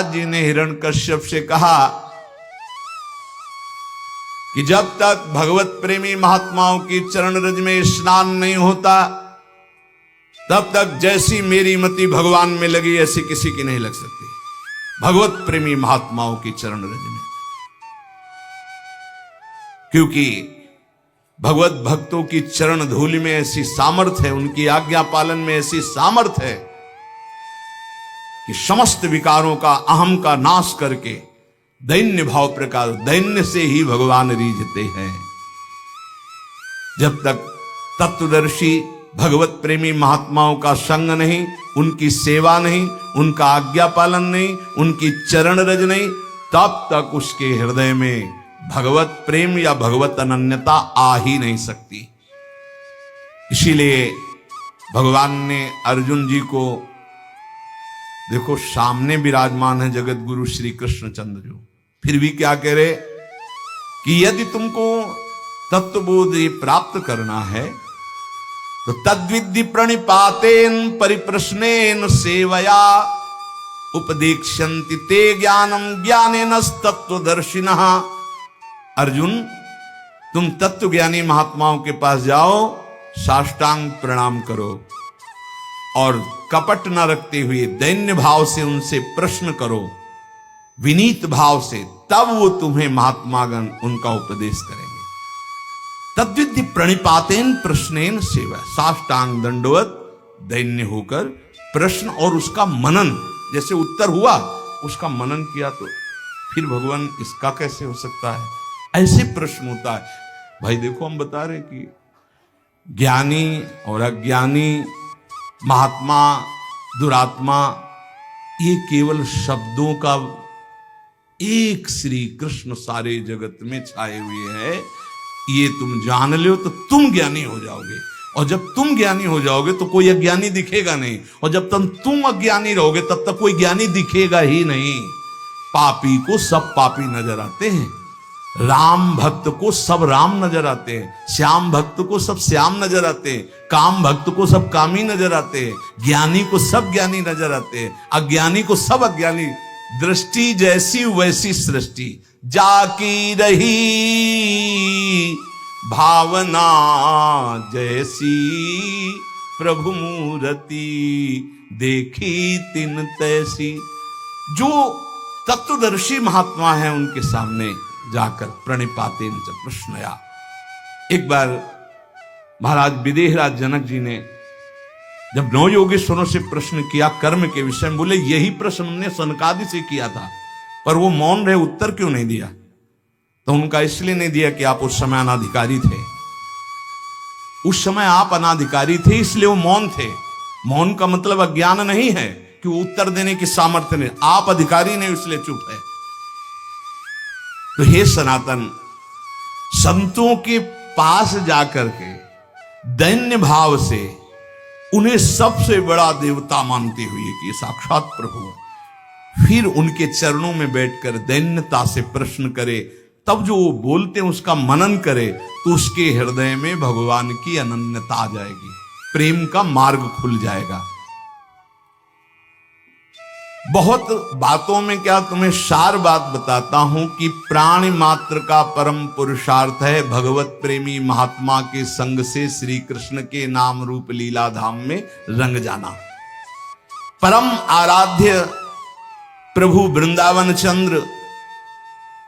महाराज जी ने हिरण्यकश्यप से कहा कि जब तक भगवत प्रेमी महात्माओं की चरण रज में स्नान नहीं होता तब तक जैसी मेरी मति भगवान में लगी ऐसी किसी की नहीं लग सकती। भगवत प्रेमी महात्माओं की चरण रज में, क्योंकि भगवत भक्तों की चरण धूलि में ऐसी सामर्थ्य है, उनकी आज्ञा पालन में ऐसी सामर्थ्य है कि समस्त विकारों का, अहम का नाश करके दैन्य भाव प्रकार, दैन्य से ही भगवान रीझते हैं। जब तक तत्वदर्शी भगवत प्रेमी महात्माओं का संग नहीं, उनकी सेवा नहीं, उनका आज्ञा पालन नहीं, उनकी चरण रज नहीं, तब तक उसके हृदय में भगवत प्रेम या भगवत अनन्यता आ ही नहीं सकती। इसीलिए भगवान ने अर्जुन जी को, देखो सामने विराजमान है जगत गुरु श्री कृष्णचंद्र जो, फिर भी क्या कह रहे कि यदि तुमको तत्वबोध प्राप्त करना है तो तद्विद्धि प्रणिपातेन परिप्रश्नेन सेवया उपदेक्ष्यन्ति ते ज्ञानम ज्ञानेन तत्वदर्शिनः। अर्जुन, तुम तत्वज्ञानी महात्माओं के पास जाओ, साष्टांग प्रणाम करो और कपट न रखते हुए दैन्य भाव से उनसे प्रश्न करो, विनीत भाव से, तब वो तुम्हें महात्मागण उनका उपदेश करेंगे। तद्विद्धि प्रणिपातेन प्रश्नेन सेवा, साष्टांग दंडवत दैन्य होकर प्रश्न और उसका मनन, जैसे उत्तर हुआ उसका मनन किया तो फिर भगवान इसका कैसे हो सकता है, ऐसे प्रश्न होता है। भाई देखो, हम बता रहे कि ज्ञानी और अज्ञानी, महात्मा दुरात्मा, ये केवल शब्दों का एक श्री कृष्ण सारे जगत में छाए हुए हैं। ये तुम जान लो तो तुम ज्ञानी हो जाओगे, और जब तुम ज्ञानी हो जाओगे तो कोई अज्ञानी दिखेगा नहीं, और जब तक तुम अज्ञानी रहोगे तब तक कोई ज्ञानी दिखेगा ही नहीं। पापी को सब पापी नजर आते हैं, राम भक्त को सब राम नजर आते हैं, श्याम भक्त को सब श्याम नजर आते हैं, काम भक्त को सब कामी नजर आते हैं, ज्ञानी को सब ज्ञानी नजर आते हैं, अज्ञानी को सब अज्ञानी। दृष्टि जैसी वैसी सृष्टि, जाकी रही भावना जैसी, प्रभु मूर्ति देखी तिन तैसी। जो तत्वदर्शी महात्मा है उनके सामने जाकर प्रणिपातेन च प्रश्नया। एक बार महाराज विदेहराज जनक जी ने जब 9 योगेश्वरों से प्रश्न किया कर्म के विषय में, बोले यही प्रश्न हमने सनकादि से किया था, पर वो मौन रहे, उत्तर क्यों नहीं दिया? तो उनका इसलिए नहीं दिया कि आप उस समय अनाधिकारी थे। उस समय आप अनाधिकारी थे इसलिए वो मौन थे। मौन का मतलब अज्ञान नहीं है कि वो उत्तर देने की सामर्थ्य नहीं, आप अधिकारी नहीं इसलिए चुप है। तो हे सनातन, संतों के पास जाकर के दैन्य भाव से उन्हें सबसे बड़ा देवता मानते हुए कि साक्षात प्रभु, फिर उनके चरणों में बैठकर दैन्यता से प्रश्न करे, तब जो वो बोलते हैं उसका मनन करे, तो उसके हृदय में भगवान की अनन्यता आ जाएगी, प्रेम का मार्ग खुल जाएगा। बहुत बातों में क्या तुम्हें सार बात बताता हूं कि प्राणी मात्र का परम पुरुषार्थ है भगवत प्रेमी महात्मा के संग से श्री कृष्ण के नाम रूप लीला धाम में रंग जाना। परम आराध्य प्रभु वृंदावन चंद्र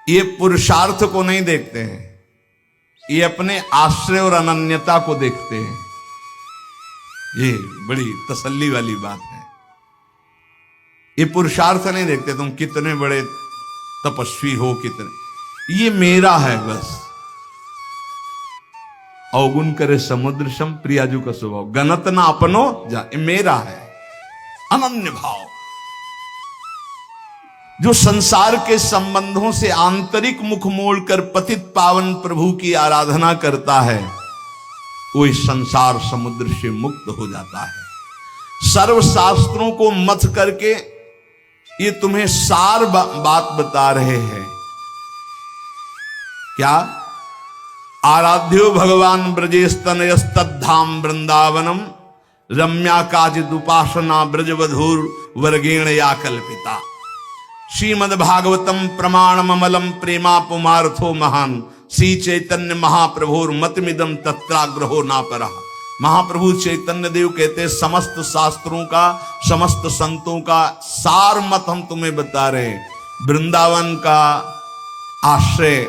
ये पुरुषार्थ को नहीं देखते हैं, ये अपने आश्रय और अनन्यता को देखते हैं। ये बड़ी तसल्ली वाली बात है। ये पुरुषार्थ नहीं देखते तुम कितने बड़े तपस्वी हो, कितने, ये मेरा है बस। अवगुण करे समुद्र सम प्रियाजू का स्वभाव, गणत ना अपनो जा, ये मेरा है। अनन्य भाव जो संसार के संबंधों से आंतरिक मुख मोड़कर पतित पावन प्रभु की आराधना करता है, वो इस संसार समुद्र से मुक्त हो जाता है। सर्व शास्त्रों को मथ करके ये तुम्हें सार बात बता रहे हैं। क्या? आराध्यो भगवान ब्रजेस्तनयस्तद्धाम वृंदावनम रम्या काचिदुपासना ब्रजवधूर वर्गेण या कल्पिता। श्रीमद्भागवतम प्रमाणममलम प्रेमापुमार्थो महान श्री चैतन्य महाप्रभुर मतमिदम तत्राग्रहो ना परा। महाप्रभु चैतन्य देव कहते समस्त शास्त्रों का, समस्त संतों का सार मत हम तुम्हें बता रहे हैं। वृंदावन का आश्रय,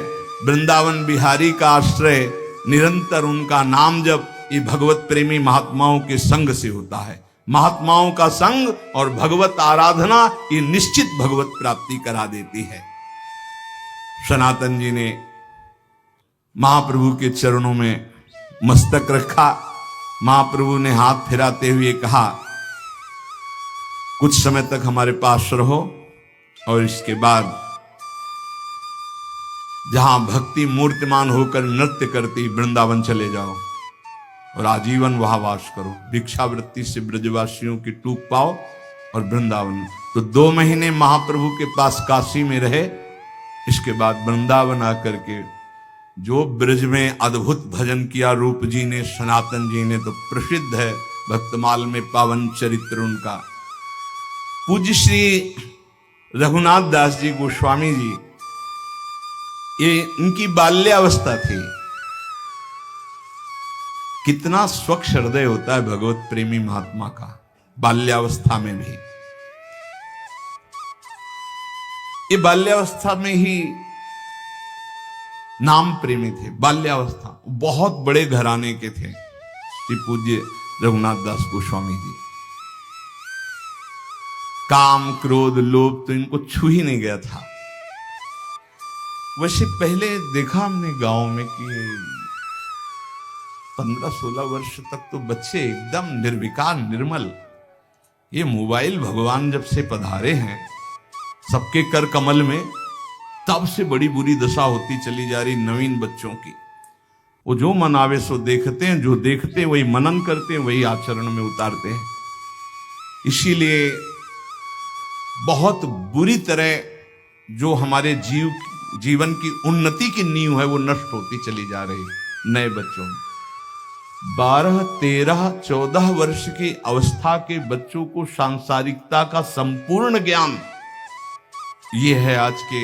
वृंदावन बिहारी का आश्रय, निरंतर उनका नाम जप, ये भगवत प्रेमी महात्माओं के संग से होता है। महात्माओं का संग और भगवत आराधना ये निश्चित भगवत प्राप्ति करा देती है। सनातन जी ने महाप्रभु के चरणों में मस्तक रखा। महाप्रभु ने हाथ फिराते हुए कहा, कुछ समय तक हमारे पास रहो और इसके बाद जहां भक्ति मूर्तिमान होकर नृत्य करती वृंदावन चले जाओ और आजीवन वहां वास करो। भिक्षावृत्ति से ब्रजवासियों की टूक पाओ और वृंदावन। तो 2 महीने महाप्रभु के पास काशी में रहे। इसके बाद वृंदावन आकर के जो ब्रज में अद्भुत भजन किया रूप जी ने, सनातन जी ने, तो प्रसिद्ध है भक्तमाल में पावन चरित्र उनका। पूज्य श्री रघुनाथ दास जी गोस्वामी जी, ये इनकी बाल्यावस्था थी। कितना स्वच्छ हृदय होता है भगवत प्रेमी महात्मा का, बाल्यावस्था में भी। ये बाल्यावस्था में ही नाम प्रेमी थे। बाल्यावस्था बहुत बड़े घराने के थे श्री पूज्य रघुनाथ दास गोस्वामी जी। काम, क्रोध, लोभ तो इनको छू ही नहीं गया था। वैसे पहले देखा हमने गांव में कि 15-16 वर्ष तक तो बच्चे एकदम निर्विकार, निर्मल। ये मोबाइल भगवान जब से पधारे हैं सबके कर कमल में, तब से बड़ी बुरी दशा होती चली जा रही नवीन बच्चों की। वो जो मन आवे सो देखते हैं, जो देखते हैं वही मनन करते हैं, वही आचरण में उतारते हैं। इसीलिए बहुत बुरी तरह जो हमारे जीवन की उन्नति की नींव है वो नष्ट होती चली जा रही नए बच्चों में। 12, 13, 14 वर्ष की अवस्था के बच्चों को सांसारिकता का संपूर्ण ज्ञान, ये है आज के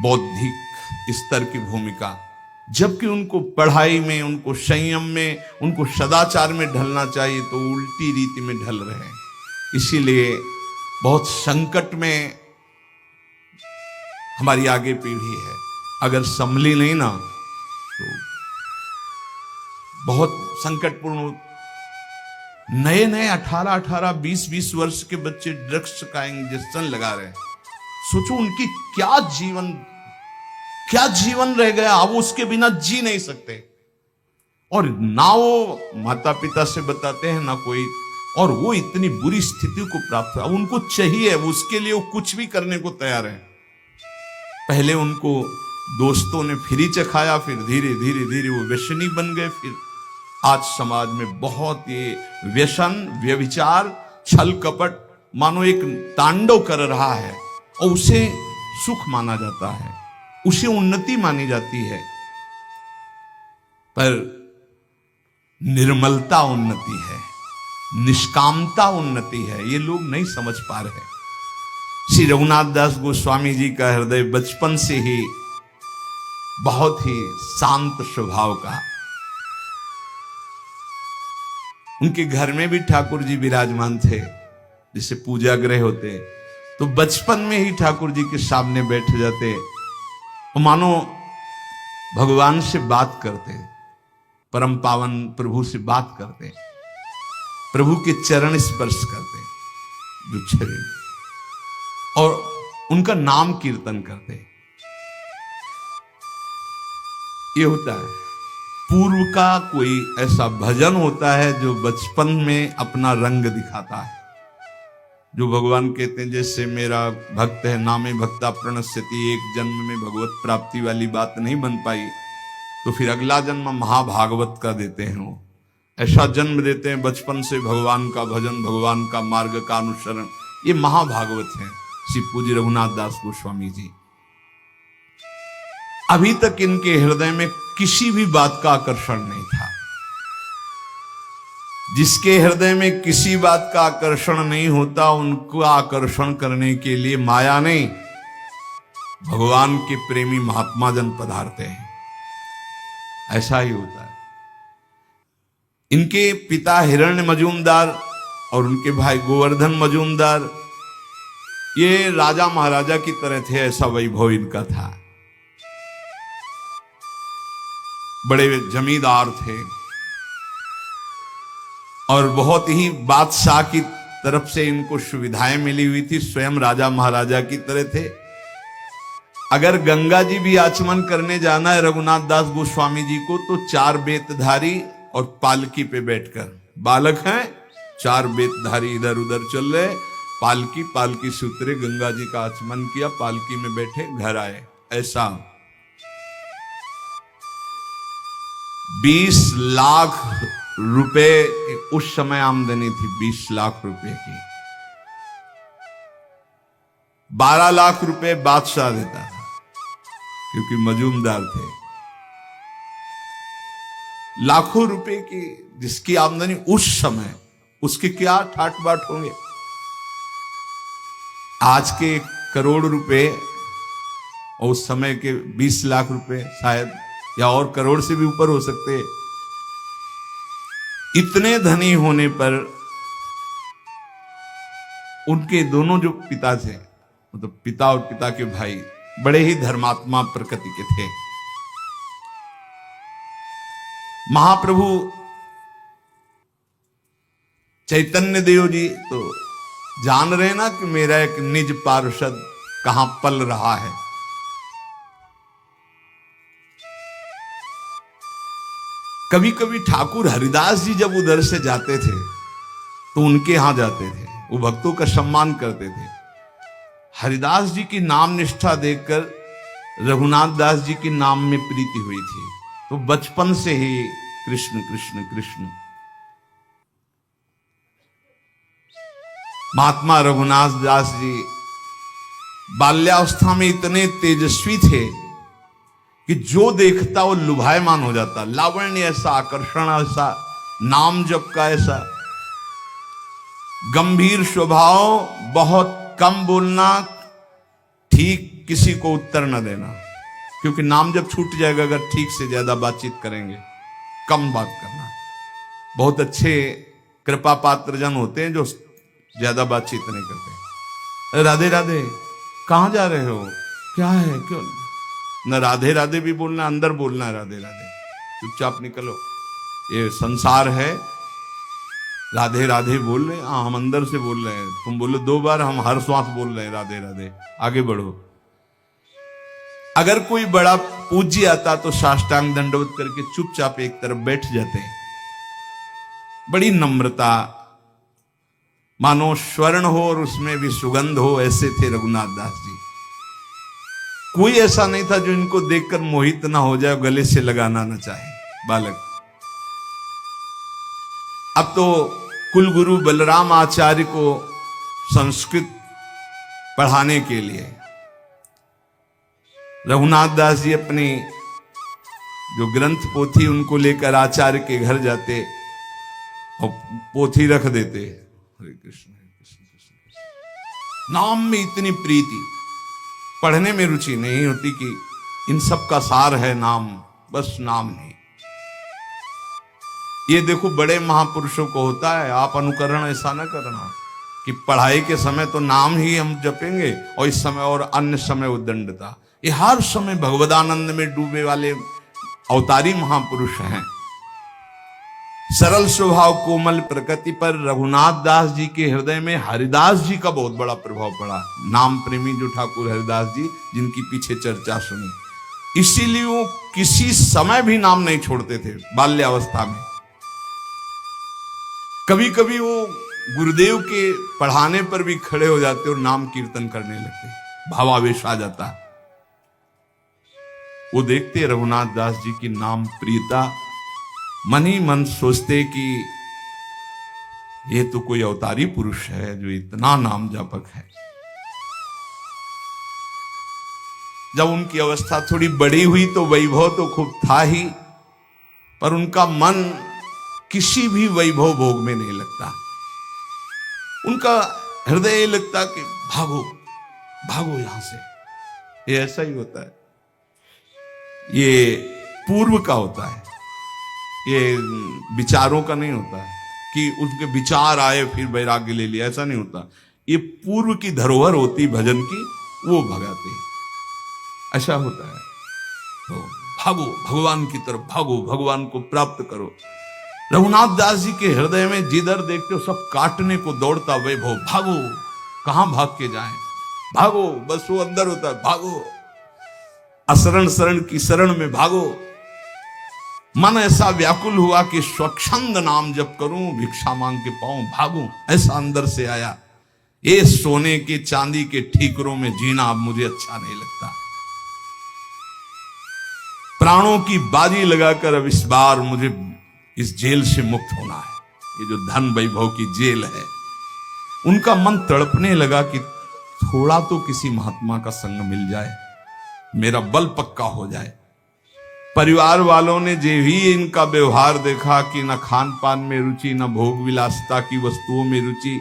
बौद्धिक स्तर की भूमिका। जबकि उनको पढ़ाई में, उनको संयम में, उनको सदाचार में ढलना चाहिए तो उल्टी रीति में ढल रहे हैं। इसीलिए बहुत संकट में हमारी आगे पीढ़ी है। अगर संभली नहीं ना तो बहुत संकटपूर्ण। नए नए 18, 20 वर्ष के बच्चे ड्रग्स का इंजेक्शन लगा रहे हैं। सोचो उनकी क्या जीवन रह गया। अब उसके बिना जी नहीं सकते। और ना वो माता पिता से बताते हैं ना कोई, और वो इतनी बुरी स्थिति को प्राप्त है। अब उनको चाहिए, उसके लिए वो कुछ भी करने को तैयार है। पहले उनको दोस्तों ने फ्री चखाया, फिर धीरे धीरे वो व्यसनी बन गए। फिर आज समाज में बहुत ये व्यसन, व्यभिचार, छल कपट मानो एक तांडव कर रहा है और उसे सुख माना जाता है, उसे उन्नति मानी जाती है। पर निर्मलता उन्नति है, निष्कामता उन्नति है, ये लोग नहीं समझ पा रहे। श्री रघुनाथ दास गोस्वामी जी का हृदय बचपन से ही बहुत ही शांत स्वभाव का। उनके घर में भी ठाकुर जी विराजमान थे। जैसे पूजा गृह होते तो बचपन में ही ठाकुर जी के सामने बैठ जाते, वो मानो भगवान से बात करते, परम पावन प्रभु से बात करते, प्रभु के चरण स्पर्श करते जो छरे, और उनका नाम कीर्तन करते। ये होता है। पूर्व का कोई ऐसा भजन होता है जो बचपन में अपना रंग दिखाता है, जो भगवान कहते हैं जैसे मेरा भक्त है नामे भक्ता प्रणश्यति। एक जन्म में भगवत प्राप्ति वाली बात नहीं बन पाई तो फिर अगला जन्म महाभागवत का देते हैं। वो ऐसा जन्म देते हैं बचपन से भगवान का भजन, भगवान का मार्ग का अनुसरण। ये महाभागवत है श्री पूज्य रघुनाथ दास गोस्वामी जी। अभी तक इनके हृदय में किसी भी बात का आकर्षण नहीं था। जिसके हृदय में किसी बात का आकर्षण नहीं होता, उनको आकर्षण करने के लिए माया नहीं, भगवान के प्रेमी महात्मा जन पधारते हैं। ऐसा ही होता है। इनके पिता हिरण्य मजूमदार और उनके भाई गोवर्धन मजूमदार ये राजा महाराजा की तरह थे, ऐसा वैभव इनका था। बड़े जमींदार थे और बहुत ही बादशाह की तरफ से इनको सुविधाएं मिली हुई थी, स्वयं राजा महाराजा की तरह थे। अगर गंगा जी भी आचमन करने जाना है रघुनाथ दास गोस्वामी जी को, तो 4 बेतधारी और पालकी पे बैठकर, बालक हैं 4 बेतधारी इधर उधर चल रहे, पालकी से उतरे, गंगा जी का आचमन किया, पालकी में बैठे घर आए। ऐसा 20 लाख रुपए उस समय आमदनी थी, 20 लाख रुपए की। 12 लाख रुपए बादशाह देता था क्योंकि मजूमदार थे। लाखों रुपए की जिसकी आमदनी उस समय, उसके क्या ठाट बाट होंगे। आज के 1 करोड़ रुपए और उस समय के 20 लाख रुपए शायद, या और करोड़ से भी ऊपर हो सकते। इतने धनी होने पर उनके दोनों जो पिता थे, मतलब पिता और पिता के भाई, बड़े ही धर्मात्मा प्रकृति के थे। महाप्रभु चैतन्य देव जी तो जान रहे ना कि मेरा एक निज पार्षद कहां पल रहा है। कभी कभी ठाकुर हरिदास जी जब उधर से जाते थे तो उनके यहां जाते थे, वो भक्तों का सम्मान करते थे। हरिदास जी की नाम निष्ठा देखकर रघुनाथ दास जी के नाम में प्रीति हुई थी, तो बचपन से ही कृष्ण कृष्ण कृष्ण। महात्मा रघुनाथ दास जी बाल्यावस्था में इतने तेजस्वी थे कि जो देखता वो लुभायमान हो जाता। लावण्य ऐसा, आकर्षण ऐसा, नाम जप का ऐसा, गंभीर स्वभाव, बहुत कम बोलना, ठीक किसी को उत्तर न देना, क्योंकि नाम जब छूट जाएगा अगर ठीक से ज्यादा बातचीत करेंगे, कम बात करना। बहुत अच्छे कृपा पात्र जन होते हैं जो ज्यादा बातचीत नहीं करते। राधे राधे, कहां जा रहे हो, क्या है, क्यों न राधे राधे भी बोलना, अंदर बोलना है राधे राधे, चुपचाप निकलो, ये संसार है। राधे राधे बोल रहे हैं, हाँ हम अंदर से बोल रहे हैं, तुम बोलो 2 बार, हम हर श्वास बोल रहे हैं राधे राधे, आगे बढ़ो। अगर कोई बड़ा पूज्य आता तो साष्टांग दंडवत करके चुपचाप एक तरफ बैठ जाते हैं। बड़ी नम्रता, मानो स्वर्ण हो और उसमें भी सुगंध हो, ऐसे थे रघुनाथ दास जी। कोई ऐसा नहीं था जो इनको देखकर मोहित ना हो जाए, गले से लगाना ना चाहे बालक। अब तो कुलगुरु बलराम आचार्य को संस्कृत पढ़ाने के लिए रघुनाथ दास जी अपनी जो ग्रंथ पोथी उनको लेकर आचार्य के घर जाते और पोथी रख देते, हरे कृष्ण कृष्ण कृष्ण। नाम में इतनी प्रीति, पढ़ने में रुचि नहीं होती कि इन सब का सार है नाम, बस नाम नहीं। ये देखो बड़े महापुरुषों को होता है, आप अनुकरण ऐसा ना करना कि पढ़ाई के समय तो नाम ही हम जपेंगे और इस समय और अन्य समय उद्दंडता। ये हर समय भगवदानंद में डूबे वाले अवतारी महापुरुष हैं। सरल स्वभाव कोमल प्रकृति पर रघुनाथ दास जी के हृदय में हरिदास जी का बहुत बड़ा प्रभाव पड़ा। नाम प्रेमी जो ठाकुर हरिदास जी, जिनकी पीछे चर्चा सुनी, इसीलिए वो किसी समय भी नाम नहीं छोड़ते थे। बाल्यावस्था में कभी कभी वो गुरुदेव के पढ़ाने पर भी खड़े हो जाते और नाम कीर्तन करने लगते, भावावेश आ जाता। वो देखते रघुनाथ दास जी की नाम प्रियता, मन ही मन सोचते कि ये तो कोई अवतारी पुरुष है जो इतना नाम जापक है। जब उनकी अवस्था थोड़ी बड़ी हुई तो वैभव तो खूब था ही, पर उनका मन किसी भी वैभव भोग में नहीं लगता। उनका हृदय ये लगता कि भागो भागो यहां से। ये ऐसा ही होता है, ये पूर्व का होता है, ये विचारों का नहीं होता है कि उसके विचार आए फिर वैराग्य ले लिया, ऐसा नहीं होता। ये पूर्व की धरोहर होती भजन की, वो भगाते, ऐसा होता है। तो भागो भगवान की तरफ, भागो भगवान को प्राप्त करो। रघुनाथ दास जी के हृदय में जिधर देखते हो सब काटने को दौड़ता वैभव। भागो, कहां भाग के जाएं, भागो, बस वो अंदर होता है, भागो असरण शरण की शरण में भागो। मन ऐसा व्याकुल हुआ कि स्वच्छंद नाम जप करूं, भिक्षा मांग के पाऊं, भागूं, ऐसा अंदर से आया। ये सोने के चांदी के ठीकरों में जीना अब मुझे अच्छा नहीं लगता। प्राणों की बाजी लगाकर अब इस बार मुझे इस जेल से मुक्त होना है, ये जो धन वैभव की जेल है। उनका मन तड़पने लगा कि थोड़ा तो किसी महात्मा का संग मिल जाए, मेरा बल पक्का हो जाए। परिवार वालों ने जो भी इनका व्यवहार देखा कि न खान पान में रुचि, न भोग विलासिता की वस्तुओं में रुचि,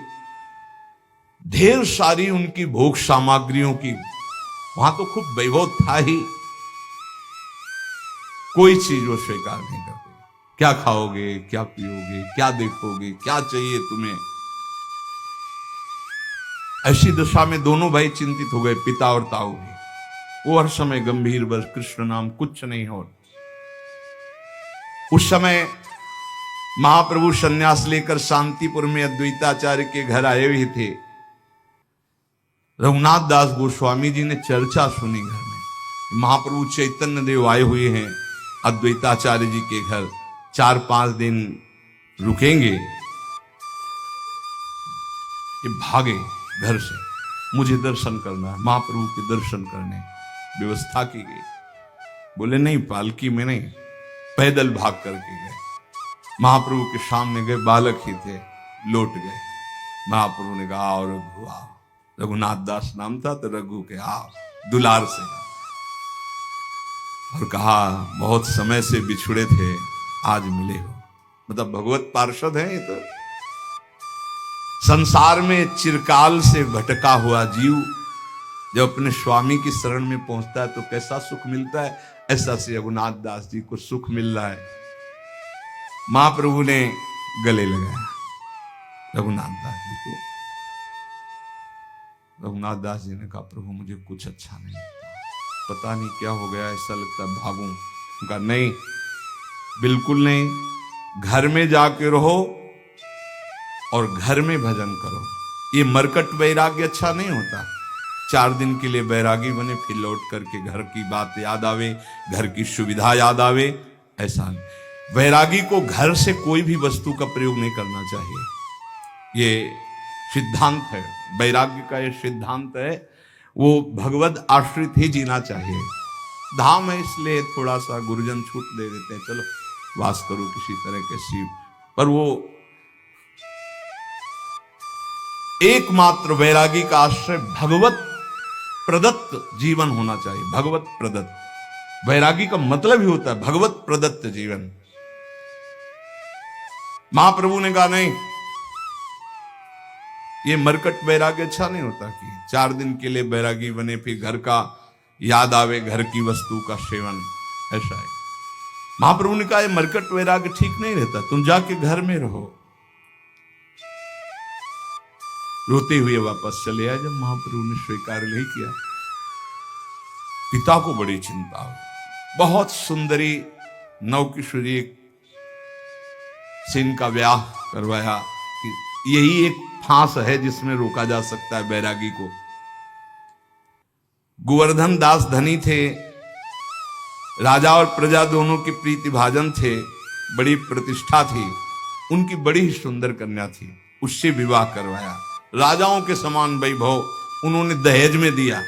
ढेर सारी उनकी भोग सामग्रियों की, वहां तो खूब वैभव था ही, कोई चीज वो स्वीकार नहीं करते। क्या खाओगे, क्या पियोगे, क्या देखोगे, क्या चाहिए तुम्हें। ऐसी दशा में दोनों भाई चिंतित हो गए, पिता और ताऊ भी। वो हर समय गंभीर, बस कृष्ण नाम, कुछ नहीं हो। उस समय महाप्रभु सन्यास लेकर शांतिपुर में अद्वैताचार्य के घर आए हुए थे। रघुनाथ दास गोस्वामी जी ने चर्चा सुनी घर में, महाप्रभु चैतन्य देव आए हुए हैं अद्वैताचार्य जी के घर, 4-5 दिन रुकेंगे। ये भागे घर से, मुझे दर्शन करना है, महाप्रभु के दर्शन करने व्यवस्था की गई। बोले नहीं, पालकी में नहीं, पैदल भाग करके गए। महाप्रभु के सामने गए, बालक ही थे, लौट गए। महाप्रभु ने कहा और रघु आओ। रघुनाथ दास नाम था तो रघु के आओ, दुलार से। और कहा बहुत समय से बिछुड़े थे, आज मिले हो। मतलब भगवत पार्षद है ये तो। संसार में चिरकाल से भटका हुआ जीव जब अपने स्वामी की शरण में पहुंचता है तो कैसा सुख मिलता है, ऐसा से रघुनाथ दास जी को सुख मिल रहा है। महाप्रभु ने गले लगाया रघुनाथ दास जी को। रघुनाथ दास जी ने कहा प्रभु मुझे कुछ अच्छा नहीं लगता, पता नहीं क्या हो गया, ऐसा लगता है भागूं। कहा नहीं, बिल्कुल नहीं, घर में जाके रहो और घर में भजन करो। ये मरकट वैराग्य अच्छा नहीं होता। 4 दिन के लिए वैरागी बने, फिर लौट करके घर की बात याद आवे, घर की सुविधा याद आवे, ऐसा नहीं। वैरागी को घर से कोई भी वस्तु का प्रयोग नहीं करना चाहिए। ये सिद्धांत है, वैराग्य का ये सिद्धांत है। वो भगवत आश्रित ही जीना चाहिए। धाम है इसलिए थोड़ा सा गुरुजन छूट दे देते हैं, चलो वास करो किसी तरह के शिव, पर वो एकमात्र वैरागी का आश्रय भगवत प्रदत्त जीवन होना चाहिए। भगवत प्रदत्त वैरागी का मतलब ही होता है भगवत प्रदत्त जीवन। महाप्रभु ने कहा नहीं, ये मरकट वैराग्य अच्छा नहीं होता कि 4 दिन के लिए वैरागी बने, फिर घर का याद आवे, घर की वस्तु का सेवन, ऐसा है। महाप्रभु ने कहा ये मरकट वैराग्य ठीक नहीं रहता, तुम जाके घर में रहो। रोते हुए वापस चले आए। जब महाप्रभु ने स्वीकार नहीं किया, पिता को बड़ी चिंता हुई। बहुत सुंदरी नवकिशोरी से इनका ब्याह करवाया। यही एक फांस है जिसमें रोका जा सकता है बैरागी को। गोवर्धन दास धनी थे, राजा और प्रजा दोनों के प्रीति भाजन थे, बड़ी प्रतिष्ठा थी, उनकी बड़ी ही सुंदर कन्या थी, उससे विवाह करवाया। राजाओं के समान वैभव उन्होंने दहेज में दिया।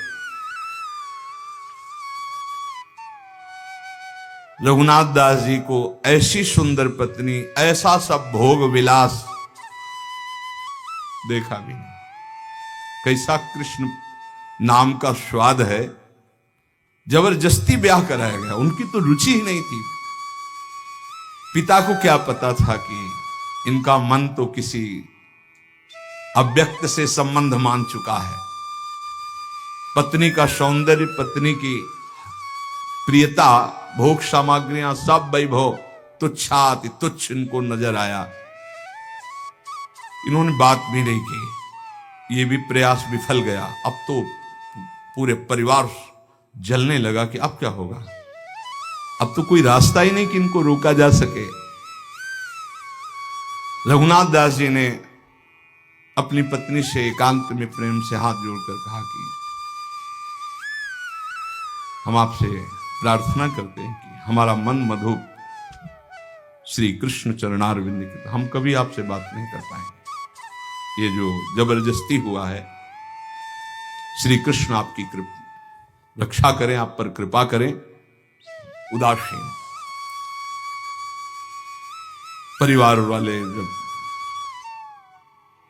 रघुनाथ दास जी को ऐसी सुंदर पत्नी, ऐसा सब भोग विलास देखा भी नहीं। कैसा कृष्ण नाम का स्वाद है, जबरदस्ती ब्याह कराया गया। उनकी तो रुचि ही नहीं थी। पिता को क्या पता था कि इनका मन तो किसी अव्यक्त से संबंध मान चुका है। पत्नी का सौंदर्य, पत्नी की प्रियता, भोग सामग्रियां, सब वैभव तुच्छाति तुच्छ इनको नजर आया। इन्होंने बात भी नहीं की, ये भी प्रयास विफल गया। अब तो पूरे परिवार जलने लगा कि अब क्या होगा, अब तो कोई रास्ता ही नहीं कि इनको रोका जा सके। रघुनाथ दास जी ने अपनी पत्नी से एकांत में प्रेम से हाथ जोड़कर कहा कि हम आपसे प्रार्थना करते हैं कि हमारा मन मधुप श्री कृष्ण चरणारविंद के, हम कभी आपसे बात नहीं कर पाएंगे। ये जो जबरदस्ती हुआ है, श्री कृष्ण आपकी कृपा रक्षा करें, आप पर कृपा करें। उदासीन परिवार वाले जब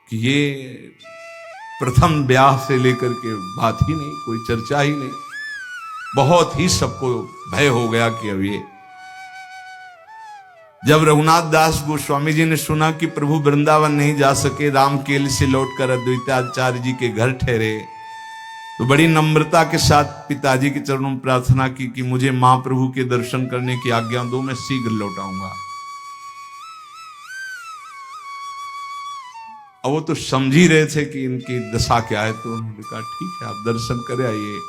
कि ये प्रथम ब्याह से लेकर के बात ही नहीं, कोई चर्चा ही नहीं, बहुत ही सबको भय हो गया कि अब ये। जब रघुनाथ दास गोस्वामी जी ने सुना कि प्रभु वृंदावन नहीं जा सके, रामकेल से लौटकर अद्वैताचार्य जी के घर ठहरे, तो बड़ी नम्रता के साथ पिताजी के चरणों में प्रार्थना की कि मुझे महाप्रभु के दर्शन करने की आज्ञा दो, मैं शीघ्र लौट आऊंगा। अब वो तो समझ ही रहे थे कि इनकी दशा क्या है, तो उन्होंने कहा ठीक है, आप दर्शन करे आइए।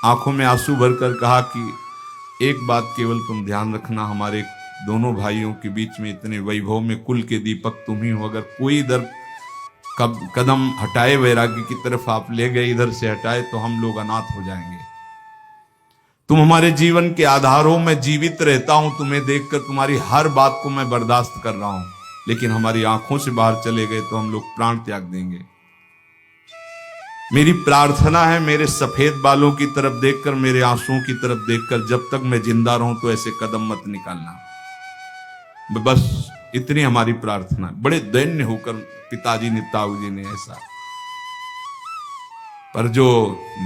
आंखों में आंसू भरकर कहा कि एक बात केवल तुम ध्यान रखना, हमारे दोनों भाइयों के बीच में इतने वैभव में कुल के दीपक तुम ही हो, अगर कोई इधर कदम हटाए वैराग्य की तरफ आप ले गए, इधर से हटाए, तो हम लोग अनाथ हो जाएंगे। तुम हमारे जीवन के आधार हो, मैं जीवित रहता हूं तुम्हें देखकर, तुम्हारी हर बात को मैं बर्दाश्त कर रहा हूं, लेकिन हमारी आंखों से बाहर चले गए तो हम लोग प्राण त्याग देंगे। मेरी प्रार्थना है, मेरे सफेद बालों की तरफ देखकर, मेरे आंसुओं की तरफ देखकर, जब तक मैं जिंदा रहूं तो ऐसे कदम मत निकालना। बस इतनी हमारी प्रार्थना। बड़े दैन्य होकर पिताजी ने, ताऊ जी ने ऐसा, पर जो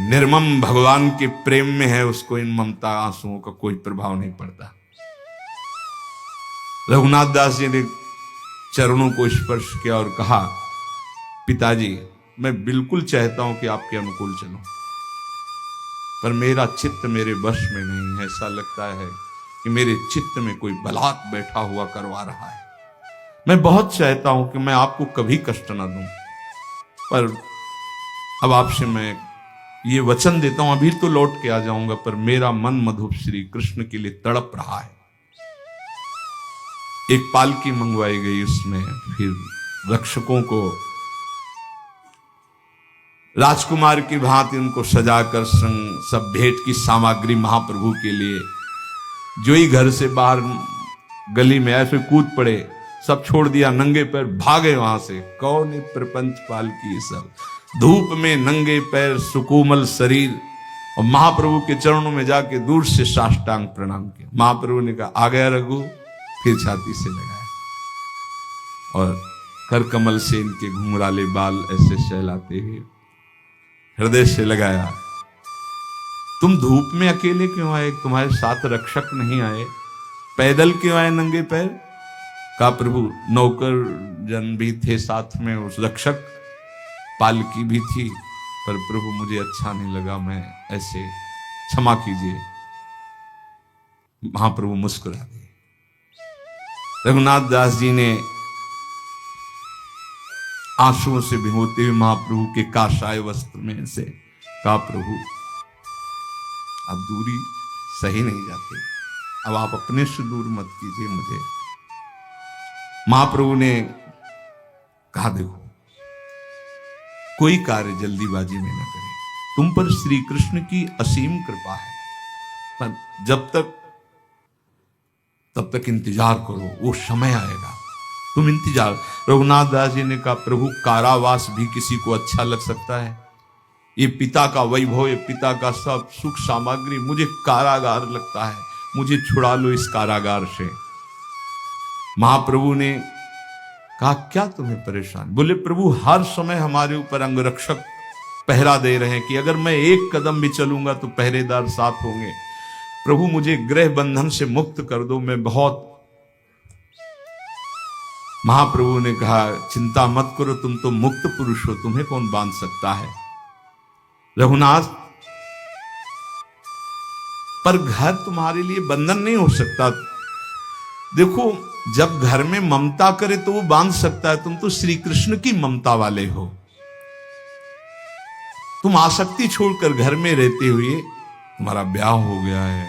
निर्मम भगवान के प्रेम में है उसको इन ममता आंसुओं का कोई प्रभाव नहीं पड़ता। रघुनाथ दास जी ने चरणों को स्पर्श किया और कहा, पिताजी मैं बिल्कुल चाहता हूं कि आपके अनुकूल चलूं, पर मेरा चित्त मेरे वश में नहीं है। ऐसा लगता है कि मेरे चित्त में कोई बलात् बैठा हुआ करवा रहा है। मैं बहुत चाहता हूं कि मैं आपको कभी कष्ट ना दूं, पर अब आपसे मैं ये वचन देता हूं, अभी तो लौट के आ जाऊंगा, पर मेरा मन मधुप श्री कृष्ण के लिए तड़प रहा है। एक पालकी मंगवाई गई, उसमें फिर रक्षकों को राजकुमार की भांति उनको सजाकर सब भेंट की सामग्री महाप्रभु के लिए, जो ही घर से बाहर गली में ऐसे कूद पड़े, सब छोड़ दिया, नंगे पैर भागे वहां से। कौन प्रपंच पालकी, सब धूप में नंगे पैर, सुकोमल शरीर, और महाप्रभु के चरणों में जाके दूर से साष्टांग प्रणाम किया। महाप्रभु ने कहा, आ गया रघु, फिर छाती से लगाया और कर कमल से इनके घुंघराले बाल ऐसे सहलाते हुए हृदय से लगाया। तुम धूप में अकेले क्यों आए, तुम्हारे साथ रक्षक नहीं आए, पैदल क्यों आए नंगे पैर? कहा, प्रभु नौकर जन भी थे साथ में, उस रक्षक पालकी भी थी, पर प्रभु मुझे अच्छा नहीं लगा, मैं ऐसे, क्षमा कीजिए। महाप्रभु मुस्कुरा दिए। रघुनाथ दास जी ने आंसुओं से भिगोते हुए महाप्रभु के काशाय वस्त्र में से कहा, प्रभु अब दूरी सही नहीं जाती, अब आप अपने से दूर मत कीजिए मुझे। महाप्रभु ने कहा, देखो कोई कार्य जल्दीबाजी में न करे, तुम पर श्री कृष्ण की असीम कृपा है, पर जब तक तब तक इंतजार करो, वो समय आएगा, तुम इंतजार। रघुनाथ दास जी ने कहा, प्रभु कारावास भी किसी को अच्छा लग सकता है? ये पिता का वैभव, ये पिता का सब सुख सामग्री, मुझे कारागार लगता है, मुझे छुड़ा लो इस कारागार से। महाप्रभु ने कहा, क्या तुम्हें परेशान? बोले, प्रभु हर समय हमारे ऊपर अंगरक्षक पहरा दे रहे हैं कि अगर मैं एक कदम भी चलूंगा तो पहरेदार साथ होंगे। प्रभु मुझे गृह बंधन से मुक्त कर दो, मैं बहुत महाप्रभु ने कहा, चिंता मत करो, तुम तो मुक्त पुरुष हो, तुम्हें कौन बांध सकता है। रघुनाथ, पर घर तुम्हारे लिए बंधन नहीं हो सकता। देखो, जब घर में ममता करे तो वो बांध सकता है, तुम तो श्री कृष्ण की ममता वाले हो। तुम आसक्ति छोड़कर घर में रहते हुए, तुम्हारा ब्याह हो गया है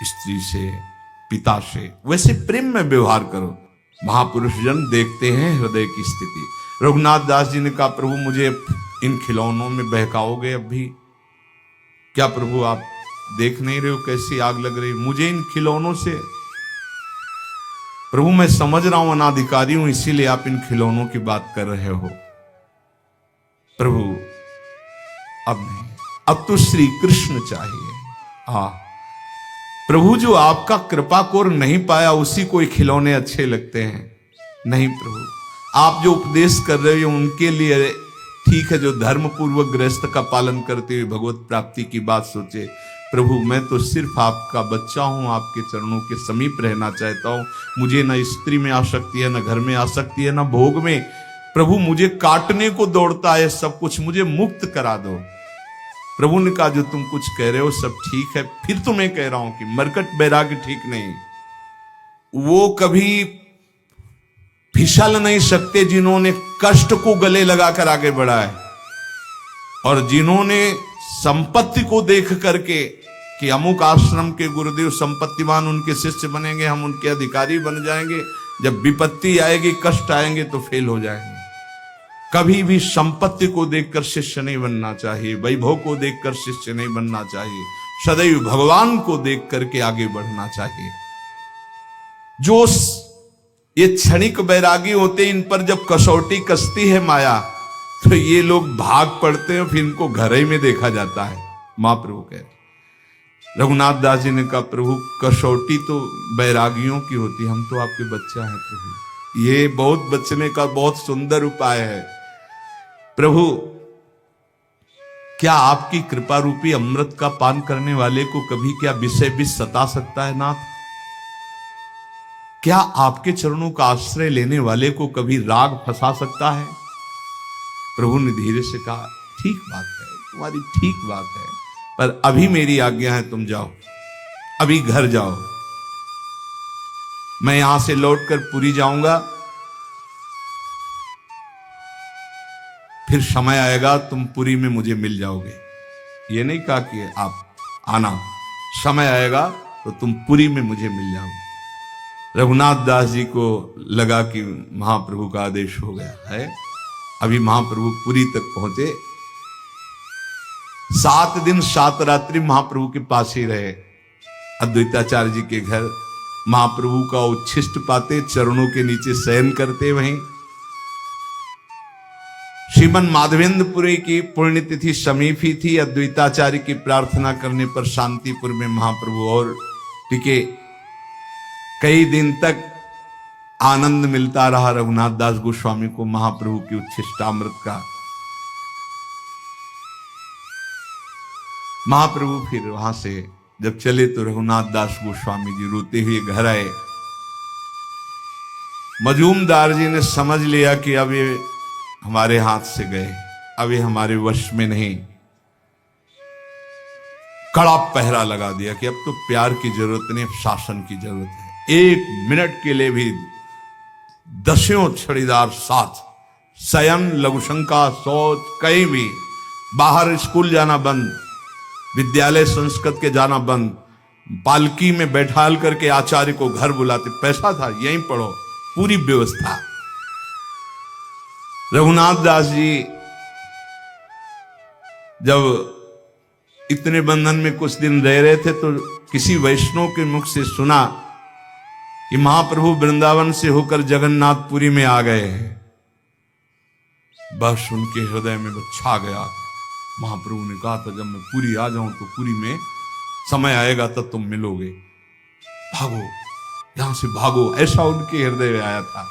स्त्री से, पिता से, वैसे प्रेम में व्यवहार करो। महापुरुष जन देखते हैं हृदय की स्थिति। रघुनाथ दास जी ने कहा, प्रभु मुझे इन खिलौनों में बहकाओगे अब भी? क्या प्रभु आप देख नहीं रहे हो कैसी आग लग रही मुझे इन खिलौनों से? प्रभु मैं समझ रहा हूं अनाधिकारी हूं, इसीलिए आप इन खिलौनों की बात कर रहे हो। प्रभु अब नहीं, अब तो श्री कृष्ण चाहिए। प्रभु जो आपका कृपा कोर नहीं पाया उसी को खिलौने अच्छे लगते हैं। नहीं प्रभु, आप जो उपदेश कर रहे हो उनके लिए ठीक है, जो धर्म पूर्वक गृहस्थ का पालन करते हुए भगवत प्राप्ति की बात सोचे। प्रभु मैं तो सिर्फ आपका बच्चा हूं, आपके चरणों के समीप रहना चाहता हूं। मुझे ना स्त्री में आसक्ति है, ना घर में आसक्ति है, ना भोग में। प्रभु मुझे काटने को दौड़ता है सब कुछ, मुझे मुक्त करा दो। प्रभु ने कहा, जो तुम कुछ कह रहे हो सब ठीक है, फिर तो मैं कह रहा हूं कि मरकट बैराग्य ठीक नहीं। वो कभी फिसल नहीं सकते जिन्होंने कष्ट को गले लगाकर आगे बढ़ा है, और जिन्होंने संपत्ति को देख करके कि अमुक आश्रम के गुरुदेव संपत्तिवान, उनके शिष्य बनेंगे, हम उनके अधिकारी बन जाएंगे, जब विपत्ति आएगी, कष्ट आएंगे तो फेल हो जाएंगे। कभी भी संपत्ति को देखकर शिष्य नहीं बनना चाहिए, वैभव को देखकर शिष्य नहीं बनना चाहिए, सदैव भगवान को देख करके आगे बढ़ना चाहिए। जो ये क्षणिक बैरागी होते, इन पर जब कसौटी कसती है माया, तो ये लोग भाग पड़ते हैं, फिर इनको घर ही में देखा जाता है। महाप्रभु कह रहे। रघुनाथ दास जी ने कहा, प्रभु कसौटी तो बैरागियों की होती, हम तो आपके बच्चा हैं प्रभु। ये बहुत बचने का बहुत सुंदर उपाय है। प्रभु क्या आपकी कृपा रूपी अमृत का पान करने वाले को कभी क्या विषय भी सता सकता है नाथ? क्या आपके चरणों का आश्रय लेने वाले को कभी राग फंसा सकता है? प्रभु ने धीरे से कहा, ठीक बात है तुम्हारी, ठीक बात है, पर अभी मेरी आज्ञा है, तुम जाओ, अभी घर जाओ। मैं यहां से लौटकर पुरी जाऊंगा, फिर समय आएगा तुम पुरी में मुझे मिल जाओगे। ये नहीं कहा कि आप आना, समय आएगा तो तुम पुरी में मुझे मिल जाओगे। रघुनाथ दास जी को लगा कि महाप्रभु का आदेश हो गया है। अभी महाप्रभु पुरी तक पहुंचे। 7 दिन 7 रात्रि महाप्रभु के पास ही रहे। अद्वैताचार्य जी के घर महाप्रभु का उच्छिष्ट पाते, चरणों के नीचे शयन करते। वहीं श्रीमन माधवेंद्रपुरी की पुण्यतिथि समीप ही थी। अद्वैताचार्य की प्रार्थना करने पर शांतिपुर में महाप्रभु और टिके। कई दिन तक आनंद मिलता रहा रघुनाथ दास गोस्वामी को महाप्रभु की उच्छिष्टामृत का। महाप्रभु फिर वहां से जब चले तो रघुनाथ दास गोस्वामी जी रोते हुए घर आए। मजूमदार जी ने समझ लिया कि अब ये हमारे हाथ से गए, अब ये हमारे वश में नहीं। कड़ा पहरा लगा दिया कि अब तो प्यार की जरूरत नहीं, अब शासन की जरूरत है। 1 मिनट के लिए भी दसियों छड़ीदार साथ, शयन, लघुशंका, शौच, कहीं भी बाहर, स्कूल जाना बंद, विद्यालय संस्कृत के जाना बंद, पालकी में बैठाल करके आचार्य को घर बुलाते, पैसा था यहीं पढ़ो, पूरी व्यवस्था। रघुनाथ दास जी जब इतने बंधन में कुछ दिन रह रहे थे तो किसी वैष्णव के मुख से सुना कि महाप्रभु वृंदावन से होकर जगन्नाथपुरी में आ गए हैं। बस उनके हृदय में छा गया। महाप्रभु ने कहा था, जब मैं पूरी आ जाऊं तो पूरी में समय आएगा तब तुम मिलोगे, भागो यहां से भागो, ऐसा उनके हृदय में आया था।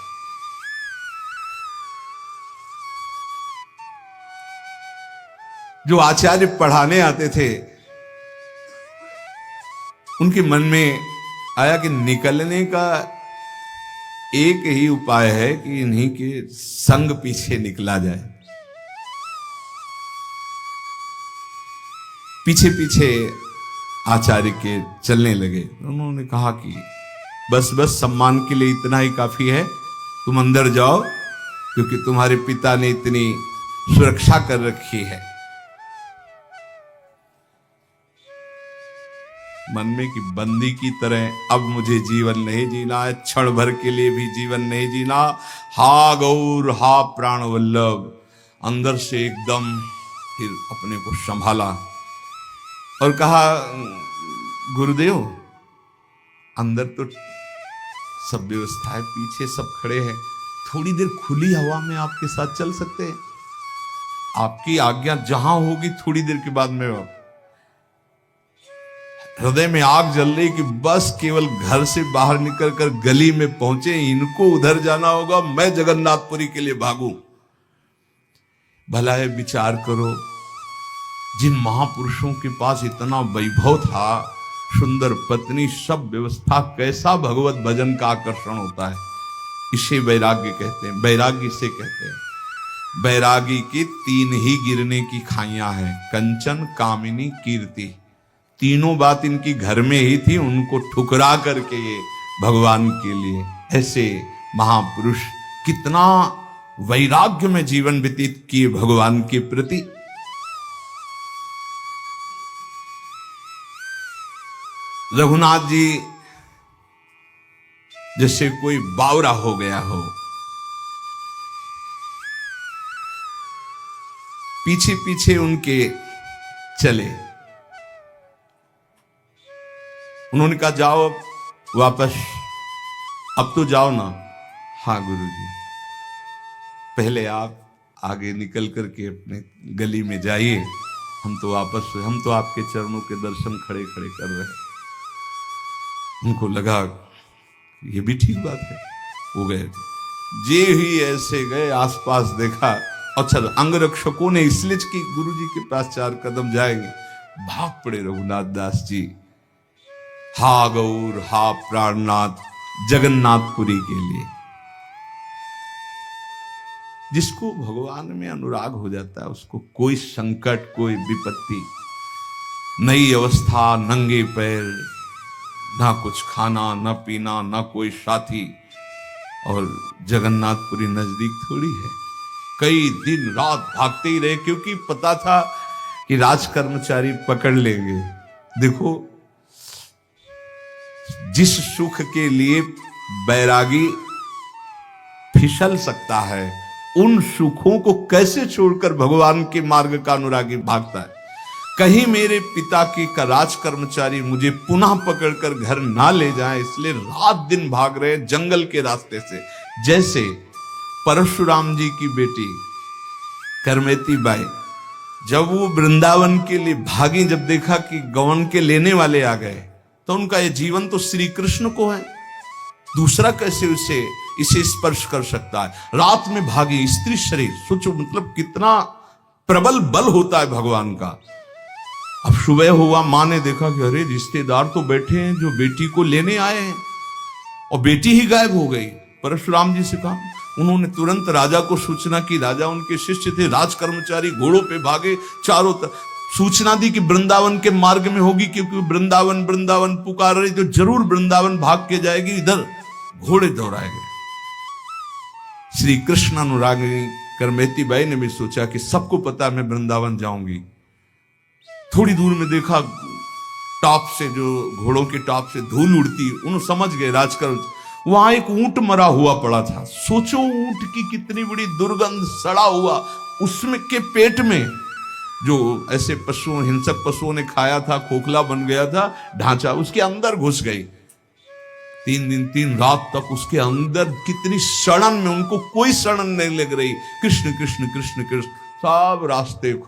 जो आचार्य पढ़ाने आते थे उनके मन में आया कि निकलने का एक ही उपाय है कि इन्हीं के संग पीछे निकला जाए। पीछे पीछे आचार्य के चलने लगे। उन्होंने कहा कि बस बस सम्मान के लिए इतना ही काफी है, तुम अंदर जाओ, क्योंकि तुम्हारे पिता ने इतनी सुरक्षा कर रखी है। मन में कि बंदी की तरह अब मुझे जीवन नहीं जीना है, क्षण भर के लिए भी जीवन नहीं जीना। हा गौर हा प्राण वल्लभ। अंदर से एकदम फिर अपने को संभाला और कहा, गुरुदेव अंदर तो सब व्यवस्था है, पीछे सब खड़े हैं, थोड़ी देर खुली हवा में आपके साथ चल सकते हैं? आपकी आज्ञा जहां होगी थोड़ी देर के बाद में। हृदय में आग जल रही कि बस केवल घर से बाहर निकलकर गली में पहुंचे, इनको उधर जाना होगा, मैं जगन्नाथपुरी के लिए भागूं। भला है विचार करो, जिन महापुरुषों के पास इतना वैभव था, सुंदर पत्नी, सब व्यवस्था, कैसा भगवत भजन का आकर्षण होता है। इसे वैराग्य कहते हैं। वैराग्य से कहते हैं। वैरागी की तीन ही गिरने की खाइयां हैं, कंचन, कामिनी, कीर्ति। तीनों बात इनकी घर में ही थी, उनको ठुकरा करके ये भगवान के लिए। ऐसे महापुरुष कितना वैराग्य में जीवन व्यतीत किए भगवान के प्रति। रघुनाथ जी जैसे कोई बावरा हो गया हो, पीछे पीछे उनके चले। उन्होंने कहा, जाओ वापस, अब तो जाओ ना। हाँ गुरुजी, पहले आप आगे निकल करके अपने गली में जाइए, हम तो आपके चरणों के दर्शन खड़े खड़े कर रहे हैं। उनको लगा ये भी ठीक बात है, वो गए। जे ही ऐसे गए, आसपास देखा, अच्छा अंगरक्षकों ने इसलिए कि गुरुजी के पास 4 कदम जाएंगे, भाग पड़े रघुनाथ दास जी। हा गौर हा प्राणनाथ, जगन्नाथपुरी के लिए। जिसको भगवान में अनुराग हो जाता है, उसको कोई संकट, कोई विपत्ति, नई अवस्था, नंगे पैर, ना कुछ खाना ना पीना, ना कोई साथी, और जगन्नाथपुरी नजदीक थोड़ी है। कई दिन रात भागते ही रहे, क्योंकि पता था कि राज कर्मचारी पकड़ लेंगे। देखो, जिस सुख के लिए बैरागी फिसल सकता है, उन सुखों को कैसे छोड़कर भगवान के मार्ग का अनुरागी भागता है। कहीं मेरे पिता की का राज कर्मचारी मुझे पुनः पकड़कर घर ना ले जाए, इसलिए रात दिन भाग रहे जंगल के रास्ते से। जैसे परशुराम जी की बेटी करमेती बाई, जब वो वृंदावन के लिए भागी, जब देखा कि गवन के लेने वाले आ गए, तो उनका ये जीवन तो श्री कृष्ण को है, दूसरा कैसे इसे स्पर्श कर सकता है। रात में भागी, स्त्री शरीर, सोचो मतलब कितना प्रबल बल होता है भगवान का। अब सुबह हुआ, मां ने देखा कि अरे रिश्तेदार तो बैठे हैं जो बेटी को लेने आए हैं, और बेटी ही गायब हो गई। परशुराम जी से कहा, उन्होंने तुरंत राजा को सूचना की। राजा उनके शिष्य थे, राज कर्मचारी घोड़ों पे भागे, चारों तरफ सूचना दी कि वृंदावन के मार्ग में होगी, क्योंकि वृंदावन वृंदावन पुकार रही, तो जरूर वृंदावन भाग के जाएगी। इधर घोड़े दौड़ाए गए। श्री कृष्ण अनुरागिनी करमेती बाई ने भी सोचा कि सबको पता मैं वृंदावन जाऊंगी। थोड़ी दूर में देखा, टॉप से, जो घोड़ों के टॉप से धूल उड़ती, उन्होंने समझ गए राजकर। वहां एक ऊंट मरा हुआ पड़ा था। सोचो ऊंट की कितनी बड़ी दुर्गंध, सड़ा हुआ, उसमें के पेट में जो ऐसे पशुओं, हिंसक पशुओं ने खाया था, खोखला बन गया था ढांचा, उसके अंदर घुस गई। 3 दिन 3 रात तक उसके अंदर कितनी सड़न में, उनको कोई सड़न नहीं लग रही। कृष्ण कृष्ण कृष्ण कृष्ण, सब रास्ते खुले।